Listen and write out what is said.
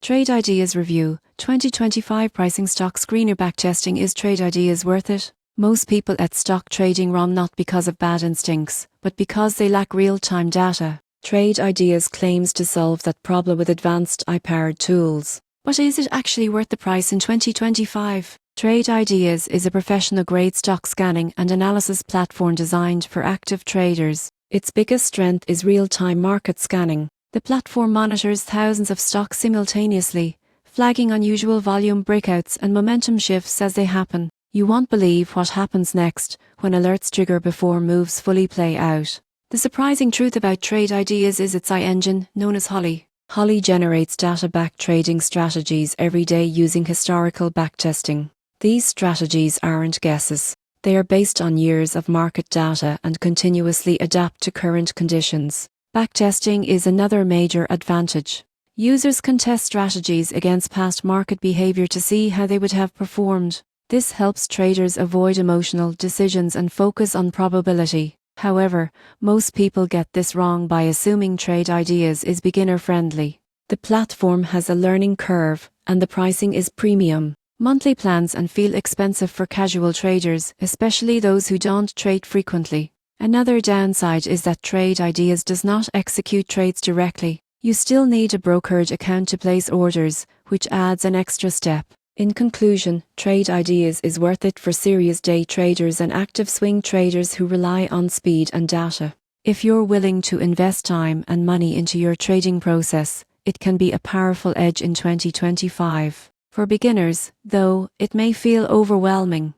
Trade Ideas Review 2025 Pricing Stock Screener Backtesting. Is Trade Ideas worth it? Most people at stock trading run not because of bad instincts, but because they lack real-time data. Trade Ideas claims to solve that problem with advanced AI-powered tools. But is it actually worth the price in 2025? Trade Ideas is a professional-grade stock scanning and analysis platform designed for active traders. Its biggest strength is real-time market scanning. The platform monitors thousands of stocks simultaneously, flagging unusual volume breakouts and momentum shifts as they happen. You won't believe what happens next when alerts trigger before moves fully play out. The surprising truth about Trade Ideas is its AI engine, known as Holly. Holly generates data-backed trading strategies every day using historical backtesting. These strategies aren't guesses. They are based on years of market data and continuously adapt to current conditions. Backtesting is another major advantage. Users can test strategies against past market behavior to see how they would have performed. This helps traders avoid emotional decisions and focus on probability. However, most people get this wrong by assuming Trade Ideas is beginner-friendly. The platform has a learning curve, and the pricing is premium. Monthly plans and feel expensive for casual traders, especially those who don't trade frequently. Another downside is that Trade Ideas does not execute trades directly. You still need a brokered account to place orders, which adds an extra step. In conclusion, Trade Ideas is worth it for serious day traders and active swing traders who rely on speed and data. If you're willing to invest time and money into your trading process, it can be a powerful edge in 2025. For beginners, though, it may feel overwhelming.